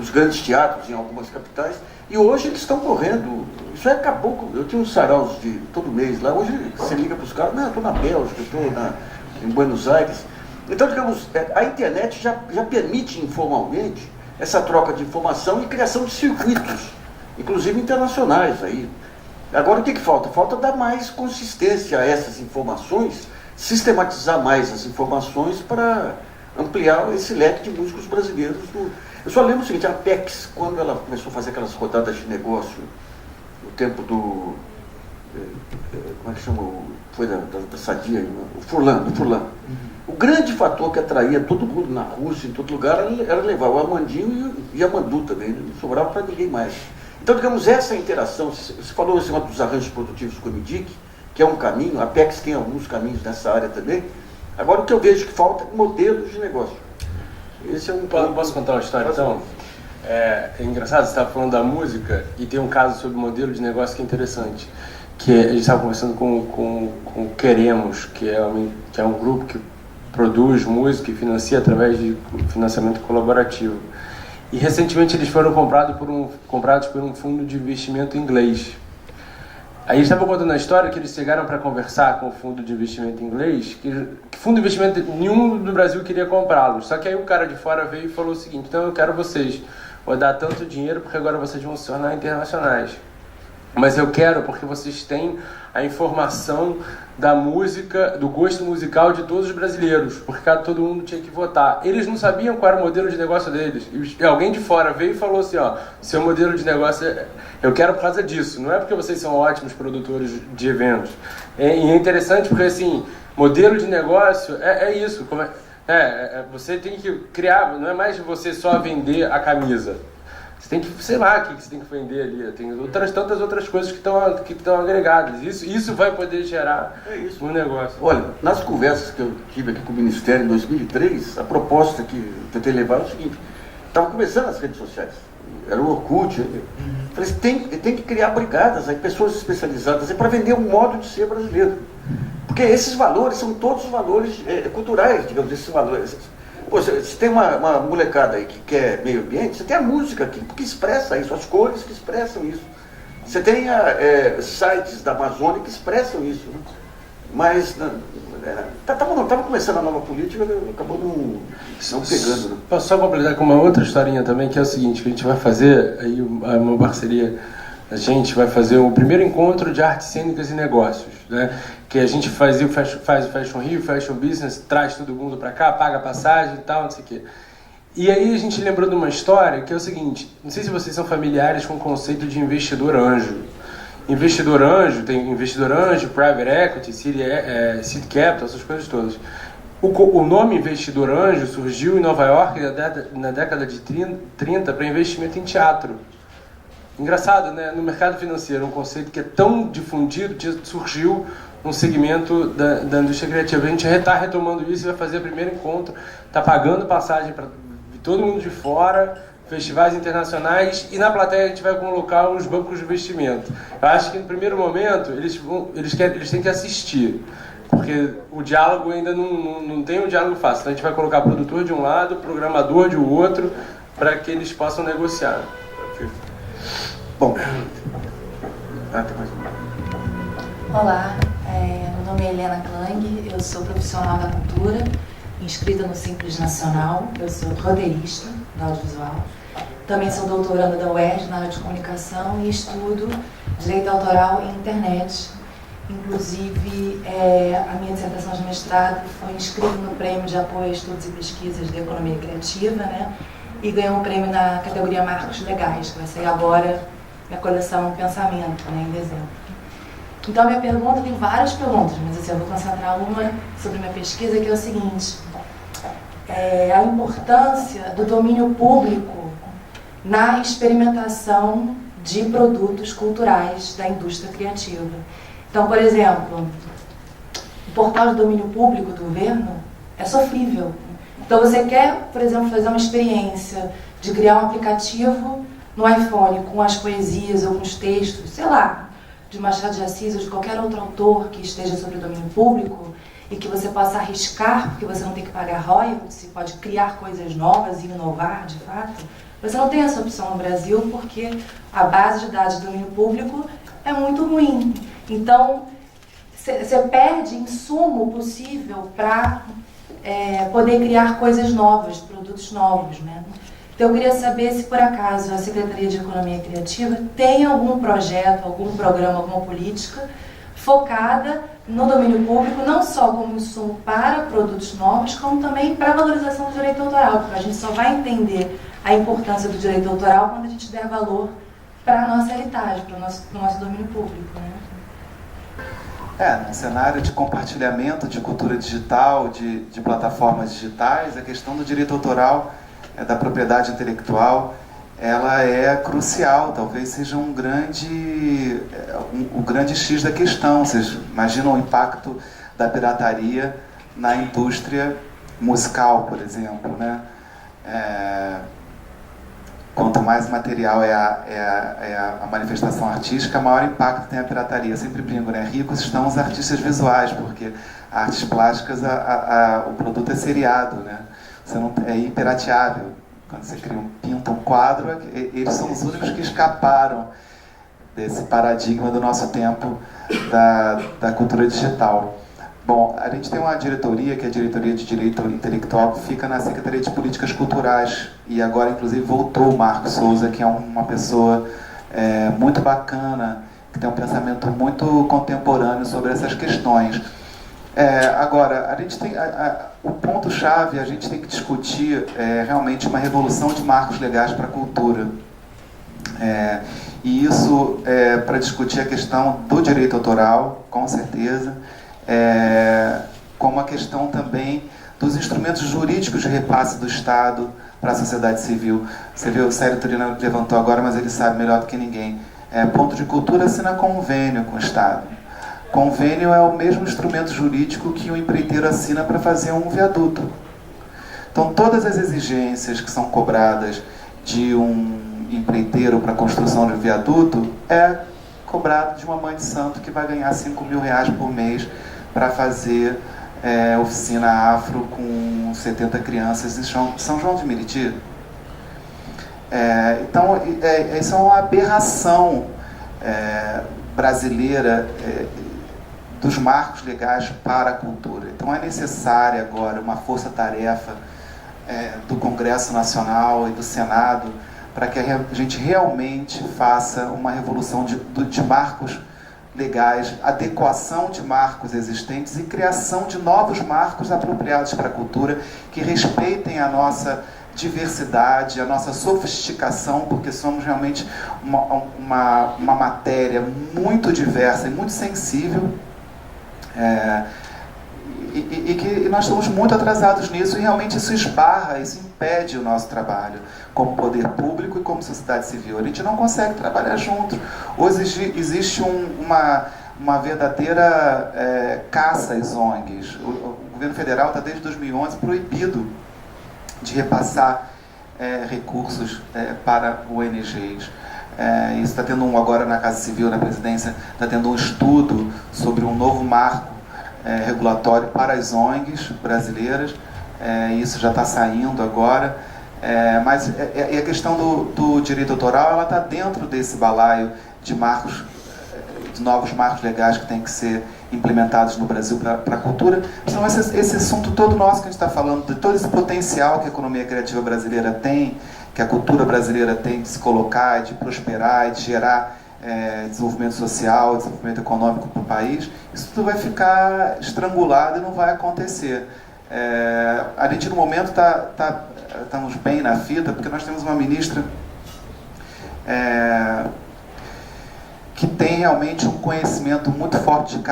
os grandes teatros em algumas capitais, e hoje eles estão correndo. Isso aí acabou. Eu tinha uns saraus de todo mês lá. Hoje você liga para os caras, não, eu estou na Bélgica, estou em Buenos Aires. Então, digamos, a internet já permite informalmente essa troca de informação e criação de circuitos, inclusive internacionais aí. Agora o que falta? Falta dar mais consistência a essas informações, sistematizar mais as informações para ampliar esse leque de músicos brasileiros. Eu só lembro o seguinte, a Apex, quando ela começou a fazer aquelas rodadas de negócio, no tempo do... como é que chama? Foi da Sadia, o Furlan. O grande fator que atraía todo mundo na Rússia, em todo lugar, era levar o Armandinho e a Mandu também, não sobrava para ninguém mais. Então, digamos, essa interação, você falou assim, dos arranjos produtivos com o MIDIC, que é um caminho, a Apex tem alguns caminhos nessa área também. Agora, o que eu vejo que falta é modelos de negócio. Esse é um... Posso contar uma história, então? É engraçado, você estava falando da música, e tem um caso sobre modelo de negócio que é interessante. Que a gente estava conversando com o Queremos, que é um grupo que produz música e financia através de financiamento colaborativo. E recentemente eles foram comprados por um fundo de investimento inglês. Aí eles estavam contando a história que eles chegaram para conversar com o fundo de investimento inglês, que fundo de investimento nenhum do Brasil queria comprá-los. Só que aí o cara de fora veio e falou o seguinte: então eu quero vocês, vou dar tanto dinheiro porque agora vocês vão se tornar internacionais. Mas eu quero porque vocês têm a informação da música, do gosto musical de todos os brasileiros, porque todo mundo tinha que votar. Eles não sabiam qual era o modelo de negócio deles. E alguém de fora veio e falou assim, ó, seu modelo de negócio, eu quero por causa disso, não é porque vocês são ótimos produtores de eventos. E é interessante porque, assim, modelo de negócio é isso. Você tem que criar, não é mais você só vender a camisa. Você tem que, sei lá, o que você tem que vender ali. Tem tantas outras coisas que estão agregadas. Isso vai poder gerar um negócio. Olha, nas conversas que eu tive aqui com o Ministério em 2003, a proposta que eu tentei levar é o seguinte: estava começando as redes sociais, era o Orkut. Falei, tem que criar brigadas, aí, pessoas especializadas para vender um modo de ser brasileiro. Porque esses valores são todos valores culturais, digamos, esses valores. Pô, se tem uma molecada aí que quer meio ambiente, você tem a música que expressa isso, as cores que expressam isso. Você tem sites da Amazônia que expressam isso. Né? Mas estava começando a nova política, acabou não pegando. Né? Posso só completar com uma outra historinha também, que é o seguinte, que a gente vai fazer, aí uma parceria, a gente vai fazer o primeiro encontro de artes cênicas e negócios, né? Que a gente faz o Fashion Rio, Fashion Business, traz todo mundo para cá, paga passagem e tal, não sei o quê. E aí a gente lembrou de uma história que é o seguinte, não sei se vocês são familiares com o conceito de investidor anjo. Investidor anjo, tem investidor anjo, private equity, seed capital, essas coisas todas. O nome investidor anjo surgiu em Nova York na década de 30 para investimento em teatro. Engraçado, né? No mercado financeiro, um conceito que é tão difundido, surgiu um segmento da indústria criativa. A gente está retomando isso e vai fazer o primeiro encontro, está pagando passagem para todo mundo de fora, festivais internacionais, e na plateia a gente vai colocar os bancos de investimento. Eu acho que no primeiro momento eles têm que assistir, porque o diálogo ainda não tem um diálogo fácil. Então a gente vai colocar produtor de um lado, programador de outro, para que eles possam negociar. Bom, tem mais uma. Olá, meu nome é Helena Klang, eu sou profissional da cultura, inscrita no Simples Nacional, eu sou roteirista da audiovisual, também sou doutoranda da UERJ na área de comunicação e estudo direito autoral e internet. Inclusive, a minha dissertação de mestrado foi inscrita no Prêmio de Apoio a Estudos e Pesquisas de Economia Criativa, né? E ganhou um prêmio na categoria Marcos Legais, que vai sair agora na coleção Pensamento, né, em dezembro. Então, a minha pergunta, tem várias perguntas, mas assim, eu vou concentrar uma sobre minha pesquisa, que é o seguinte: a importância do domínio público na experimentação de produtos culturais da indústria criativa. Então, por exemplo, o portal de domínio público do governo é sofrível. Então, você quer, por exemplo, fazer uma experiência de criar um aplicativo no iPhone com as poesias ou com os textos, sei lá, de Machado de Assis ou de qualquer outro autor que esteja sobre o domínio público e que você possa arriscar, porque você não tem que pagar royalties, você pode criar coisas novas e inovar, de fato. Você não tem essa opção no Brasil porque a base de dados do domínio público é muito ruim. Então, você perde insumo possível para poder criar coisas novas, produtos novos, né? Então, eu queria saber se, por acaso, a Secretaria de Economia Criativa tem algum projeto, algum programa, alguma política focada no domínio público, não só como insumo para produtos novos, como também para a valorização do direito autoral, porque a gente só vai entender a importância do direito autoral quando a gente der valor para a nossa heritage, para o nosso domínio público, né? No cenário de compartilhamento de cultura digital, de plataformas digitais, a questão do direito autoral, da propriedade intelectual, ela é crucial, talvez seja o grande X da questão. Vocês imaginam o impacto da pirataria na indústria musical, por exemplo, né? Quanto mais material é a manifestação artística, maior impacto tem a pirataria. Eu sempre brinco, né? Ricos estão os artistas visuais, porque artes plásticas, o produto é seriado, né? Você não, é hiperateável. Quando você pinta um quadro, eles são os únicos que escaparam desse paradigma do nosso tempo da cultura digital. Bom, a gente tem uma diretoria, que é a Diretoria de Direito Intelectual, que fica na Secretaria de Políticas Culturais. E agora, inclusive, voltou o Marcos Souza, que é uma pessoa muito bacana, que tem um pensamento muito contemporâneo sobre essas questões. Agora, a gente tem o ponto-chave, a gente tem que discutir realmente uma revolução de marcos legais para a cultura. E isso para discutir a questão do direito autoral, com certeza, como a questão também dos instrumentos jurídicos de repasse do Estado para a sociedade civil. Você viu, o Célio Turina levantou agora, mas ele sabe melhor do que ninguém. Ponto de Cultura assina convênio com o Estado. Convênio é o mesmo instrumento jurídico que o empreiteiro assina para fazer um viaduto. Então, todas as exigências que são cobradas de um empreiteiro para a construção de um viaduto é cobrado de uma mãe de santo que vai ganhar R$5.000 por mês para fazer oficina afro com 70 crianças em São João de Meriti. Então, isso é uma aberração brasileira dos marcos legais para a cultura. Então é necessária agora uma força-tarefa do Congresso Nacional e do Senado para que a gente realmente faça uma revolução de marcos legais, adequação de marcos existentes e criação de novos marcos apropriados para a cultura, que respeitem a nossa diversidade, a nossa sofisticação, porque somos realmente uma matéria muito diversa e muito sensível, e que nós estamos muito atrasados nisso, e realmente isso esbarra, isso impede o nosso trabalho como poder público e como sociedade civil. A gente não consegue trabalhar junto. Hoje existe uma verdadeira caça às ONGs. O governo federal está desde 2011 proibido de repassar recursos para ONGs. Isso está tendo agora na Casa Civil, na Presidência, está tendo um estudo sobre um novo marco regulatório para as ONGs brasileiras. Isso já está saindo agora. Mas a questão do direito autoral, ela está dentro desse balaio de marcos, de novos marcos legais que têm que ser implementados no Brasil para a cultura. Então esse assunto todo nosso que a gente está falando, de todo esse potencial que a economia criativa brasileira tem, que a cultura brasileira tem de se colocar, de prosperar, de gerar desenvolvimento social, desenvolvimento econômico para o país, isso tudo vai ficar estrangulado e não vai acontecer. A gente no momento estamos bem na fita, porque nós temos uma ministra que tem realmente um conhecimento muito forte de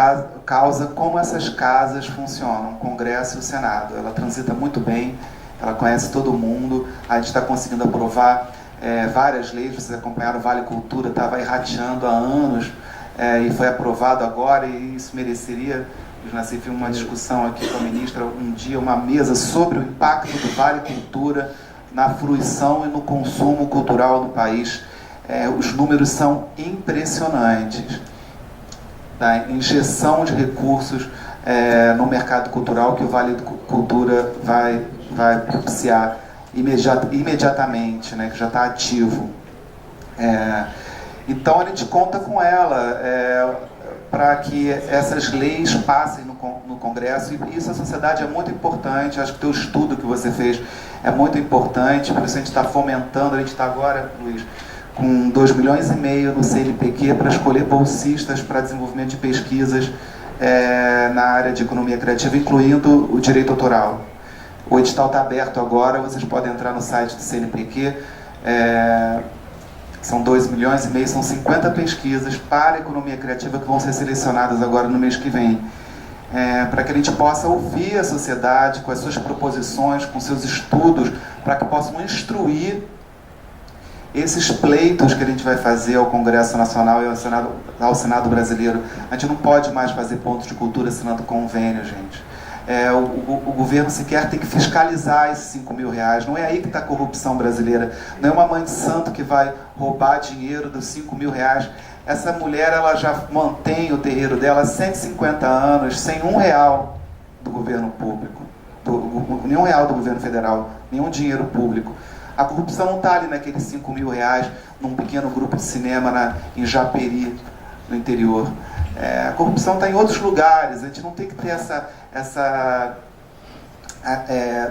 causa, como essas casas funcionam, o Congresso e o Senado. Ela transita muito bem, ela conhece todo mundo, a gente está conseguindo aprovar várias leis. Vocês acompanharam o Vale Cultura, estava rateando há anos, e foi aprovado agora, e isso mereceria, Nassif, uma discussão aqui com a ministra, um dia, uma mesa sobre o impacto do Vale Cultura na fruição e no consumo cultural do país. Os números são impressionantes da injeção de recursos no mercado cultural que o Vale Cultura vai propiciar imediatamente, né, que já está ativo. Então a gente conta com ela para que essas leis passem no Congresso, e isso a sociedade é muito importante. Acho que o teu estudo que você fez é muito importante, por isso a gente está fomentando. A gente está agora, Luiz, com 2,5 milhões no CNPq para escolher bolsistas para desenvolvimento de pesquisas na área de economia criativa, incluindo o direito autoral. O edital está aberto agora, vocês podem entrar no site do CNPq. São 2,5 milhões, são 50 pesquisas para a economia criativa que vão ser selecionadas agora no mês que vem. Para que a gente possa ouvir a sociedade com as suas proposições, com seus estudos, para que possam instruir esses pleitos que a gente vai fazer ao Congresso Nacional e ao Senado Brasileiro. A gente não pode mais fazer pontos de cultura assinando convênio, gente. O governo sequer tem que fiscalizar esses 5 mil reais. Não é aí que está a corrupção brasileira. Não é uma mãe de santo que vai roubar dinheiro dos 5 mil reais. Essa mulher, ela já mantém o terreiro dela há 150 anos, sem R$1 do governo público, nenhum real do governo federal, nenhum dinheiro público. A corrupção não está ali naqueles 5 mil reais, num pequeno grupo de cinema em Japeri, no interior. A corrupção está em outros lugares. A gente não tem que ter essa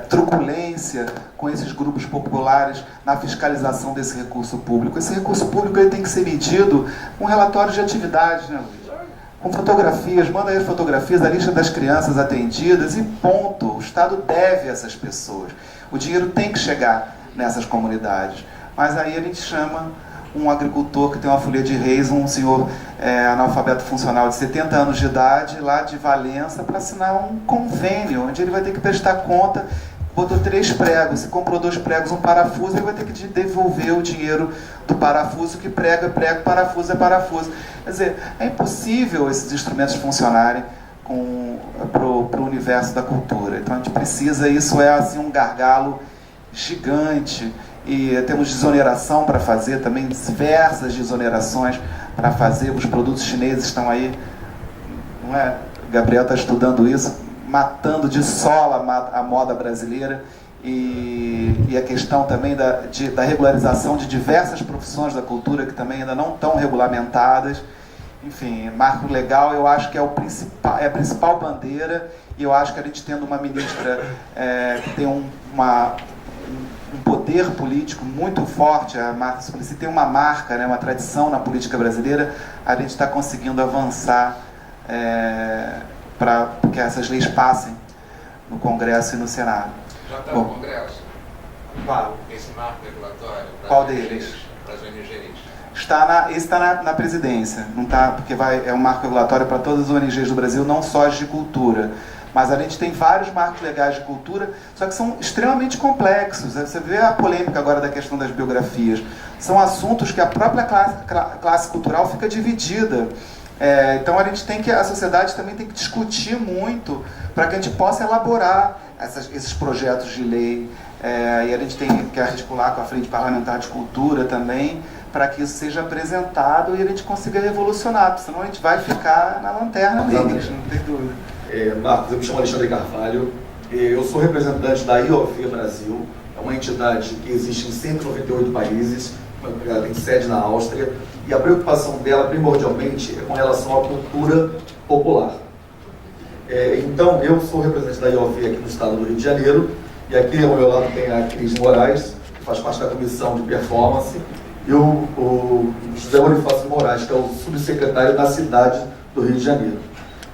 truculência com esses grupos populares na fiscalização desse recurso público. Esse recurso público ele tem que ser medido com relatórios de atividades, né, Luiz? Com fotografias, manda aí fotografias, a lista das crianças atendidas e ponto. O Estado deve a essas pessoas. O dinheiro tem que chegar nessas comunidades. Mas aí a gente chama um agricultor que tem uma folia de reis, um senhor analfabeto funcional de 70 anos de idade, lá de Valença, para assinar um convênio, onde ele vai ter que prestar conta. Botou 3 pregos, se comprou 2 pregos, um parafuso, ele vai ter que devolver o dinheiro do parafuso, que prego é prego, parafuso é parafuso. Quer dizer, é impossível esses instrumentos funcionarem para o universo da cultura. Então a gente precisa, isso é assim um gargalo gigante, e temos desoneração para fazer também, diversas desonerações para fazer. Os produtos chineses estão aí, não é? O Gabriel está estudando isso, matando de sola a moda brasileira, e a questão também da regularização de diversas profissões da cultura que também ainda não estão regulamentadas. Enfim, marco legal, eu acho que é a principal bandeira, e eu acho que a gente tendo uma ministra que tem um poder político muito forte, a Marta Suplicy tem uma marca, né, uma tradição na política brasileira, a gente está conseguindo avançar para que essas leis passem no Congresso e no Senado. Já está no Congresso? Qual? Esse marco regulatório? Qual deles? Para as ONGs. Esse está na presidência, não tá, porque é um marco regulatório para todas as ONGs do Brasil, não só as de cultura. Mas a gente tem vários marcos legais de cultura, só que são extremamente complexos. Você vê a polêmica agora da questão das biografias. São assuntos que a própria classe cultural fica dividida. Então a sociedade também tem que discutir muito para que a gente possa elaborar esses projetos de lei e a gente tem que articular com a Frente Parlamentar de Cultura também, para que isso seja apresentado e a gente consiga revolucionar, porque senão a gente vai ficar na lanterna deles, não tem dúvida. Marcos, eu me chamo Alexandre Carvalho, eu sou representante da IOV Brasil, é uma entidade que existe em 198 países, ela tem sede na Áustria, e a preocupação dela, primordialmente, é com relação à cultura popular. Então, eu sou representante da IOV aqui no estado do Rio de Janeiro, e aqui ao meu lado tem a Cris Moraes, que faz parte da comissão de performance, e o José Bonifácio Moraes, que é o subsecretário da cidade do Rio de Janeiro.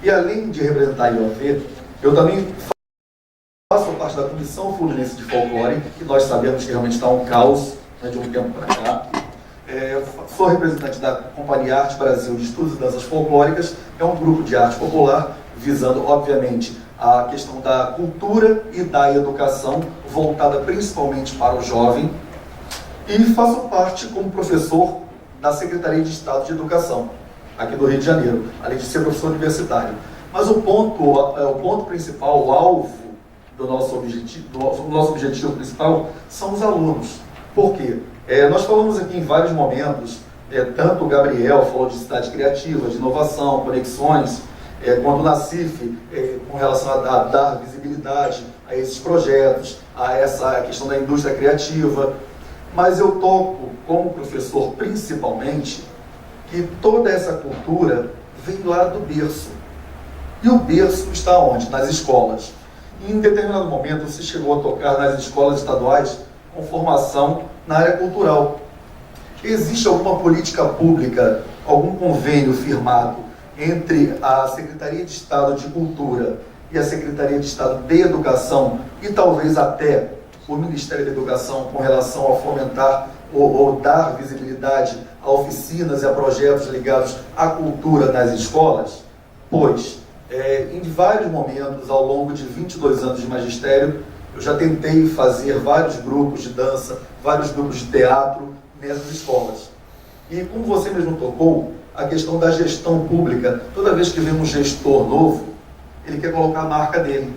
E além de representar a IOV, eu também faço parte da Comissão Fluminense de Folclore, que nós sabemos que realmente está um caos, né, de um tempo para cá. Sou representante da Companhia Arte Brasil de Estudos e Danças Folclóricas, é um grupo de arte popular, visando, obviamente, a questão da cultura e da educação, voltada principalmente para o jovem, e faço parte como professor da Secretaria de Estado de Educação, aqui do Rio de Janeiro, além de ser professor universitário. Mas o ponto principal, o alvo do nosso objetivo principal são os alunos. Por quê? Nós falamos aqui em vários momentos, tanto o Gabriel falou de cidade criativa, de inovação, conexões, quanto o Nassif, com relação a dar visibilidade a esses projetos, a essa questão da indústria criativa. Mas eu toco, como professor principalmente, que toda essa cultura vem lá do berço. E o berço está onde? Nas escolas. E em determinado momento você chegou a tocar nas escolas estaduais com formação na área cultural. Existe alguma política pública, algum convênio firmado entre a Secretaria de Estado de Cultura e a Secretaria de Estado de Educação e talvez até o Ministério da Educação com relação a fomentar ou dar visibilidade a oficinas e a projetos ligados à cultura nas escolas? Pois, em vários momentos, ao longo de 22 anos de magistério, eu já tentei fazer vários grupos de dança, vários grupos de teatro nessas escolas. E como você mesmo tocou, a questão da gestão pública, toda vez que vem um gestor novo, ele quer colocar a marca dele.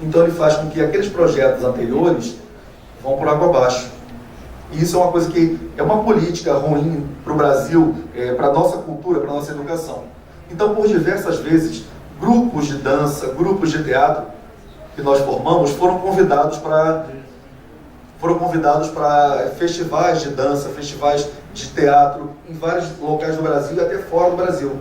Então ele faz com que aqueles projetos anteriores vão por água abaixo. E isso é uma coisa que é uma política ruim para o Brasil, para a nossa cultura, para a nossa educação. Então, por diversas vezes, grupos de dança, grupos de teatro que nós formamos foram convidados para festivais de dança, festivais de teatro em vários locais do Brasil e até fora do Brasil.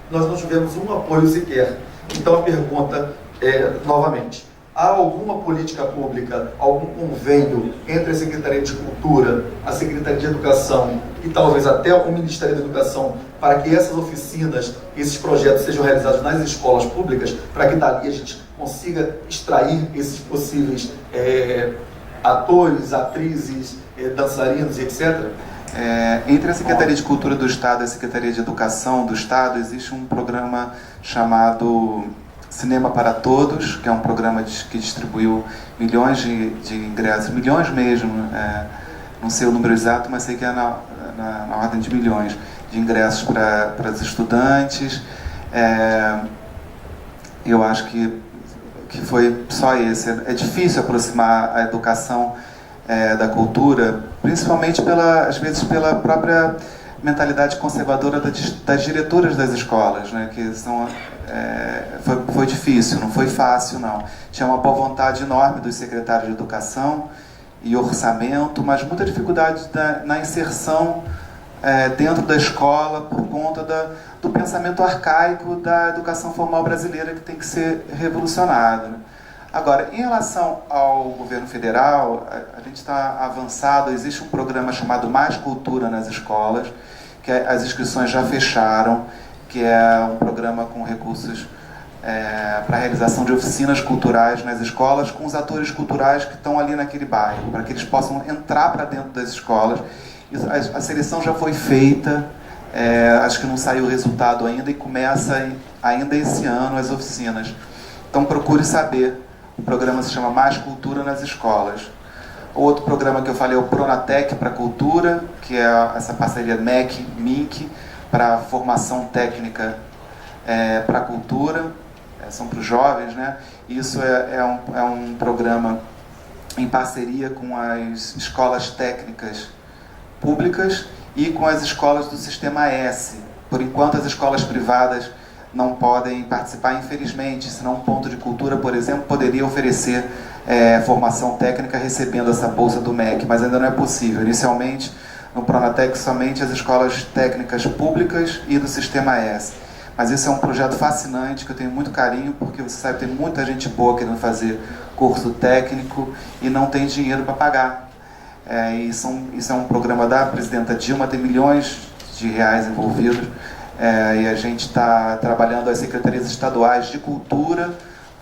Nós não tivemos um apoio sequer. Então a pergunta é, novamente, há alguma política pública, algum convênio entre a Secretaria de Cultura, a Secretaria de Educação e talvez até o Ministério da Educação para que essas oficinas, esses projetos sejam realizados nas escolas públicas, para que dali a gente consiga extrair esses possíveis atores, atrizes, dançarinos, etc.? Entre a Secretaria de Cultura do Estado e a Secretaria de Educação do Estado existe um programa chamado Cinema para Todos, que é um programa que distribuiu milhões de ingressos, milhões mesmo, não sei o número exato, mas sei que é na ordem de milhões de ingressos para os estudantes. Eu acho que foi só esse. É difícil aproximar a educação da cultura, principalmente às vezes pela própria mentalidade conservadora das diretoras das escolas, né, que são, foi difícil, não foi fácil não. Tinha uma boa vontade enorme dos secretários de educação e orçamento, mas muita dificuldade na inserção dentro da escola por conta do pensamento arcaico da educação formal brasileira que tem que ser revolucionado, né? Agora, em relação ao governo federal, a gente está avançado, existe um programa chamado Mais Cultura nas Escolas, que as inscrições já fecharam, que é um programa com recursos para a realização de oficinas culturais nas escolas, com os atores culturais que estão ali naquele bairro, para que eles possam entrar para dentro das escolas. A seleção já foi feita, acho que não saiu o resultado ainda, e começa ainda esse ano as oficinas. Então procure saber. O programa se chama Mais Cultura nas Escolas. O outro programa que eu falei é o Pronatec para Cultura, que é essa parceria MEC-MINC para formação técnica para a cultura, são para os jovens, né? Isso é um programa em parceria com as escolas técnicas públicas e com as escolas do Sistema S. Por enquanto, as escolas privadas não podem participar, infelizmente, senão um ponto de cultura, por exemplo, poderia oferecer formação técnica recebendo essa bolsa do MEC, mas ainda não é possível. Inicialmente, no Pronatec, somente as escolas técnicas públicas e do Sistema S. Mas esse é um projeto fascinante, que eu tenho muito carinho, porque você sabe, tem muita gente boa querendo fazer curso técnico e não tem dinheiro para pagar. Isso é um programa da presidenta Dilma, tem milhões de reais envolvidos, e a gente está trabalhando, as secretarias estaduais de cultura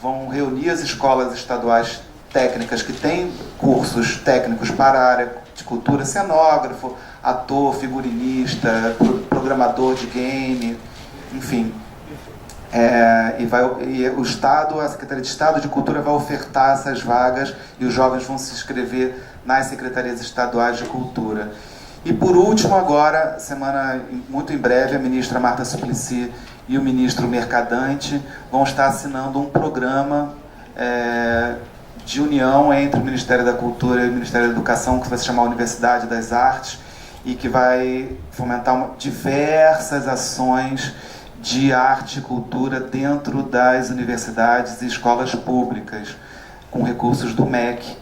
vão reunir as escolas estaduais técnicas que têm cursos técnicos para a área de cultura, cenógrafo, ator, figurinista, programador de game, enfim. E o Estado, a Secretaria de Estado de Cultura vai ofertar essas vagas e os jovens vão se inscrever nas secretarias estaduais de cultura. E por último, agora, muito em breve, a ministra Marta Suplicy e o ministro Mercadante vão estar assinando um programa de união entre o Ministério da Cultura e o Ministério da Educação, que vai se chamar Universidade das Artes, e que vai fomentar diversas ações de arte e cultura dentro das universidades e escolas públicas, com recursos do MEC,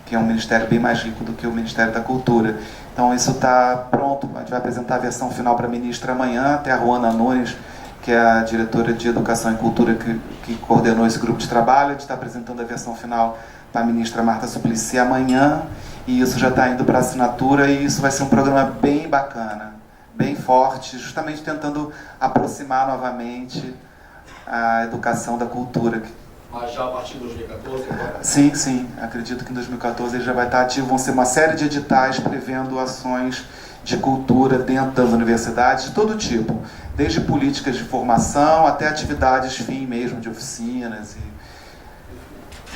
que é um ministério bem mais rico do que o Ministério da Cultura. Então isso está pronto, a gente vai apresentar a versão final para a ministra amanhã, até a Ruana Nunes, que é a diretora de Educação e Cultura que coordenou esse grupo de trabalho. A gente está apresentando a versão final para a ministra Marta Suplicy amanhã, e isso já está indo para assinatura, e isso vai ser um programa bem bacana, bem forte, justamente tentando aproximar novamente a educação da cultura. Mas já a partir de 2014 agora? Sim, acredito que em 2014 ele já vai estar ativo. Vão ser uma série de editais prevendo ações de cultura dentro das universidades, de todo tipo, desde políticas de formação até atividades fim mesmo, de oficinas.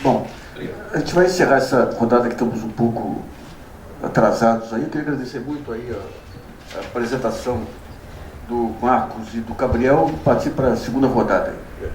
Bom, a gente vai encerrar essa rodada, que estamos um pouco atrasados aí. Eu queria agradecer muito aí a apresentação do Marcos e do Gabriel, partir para a segunda rodada aí.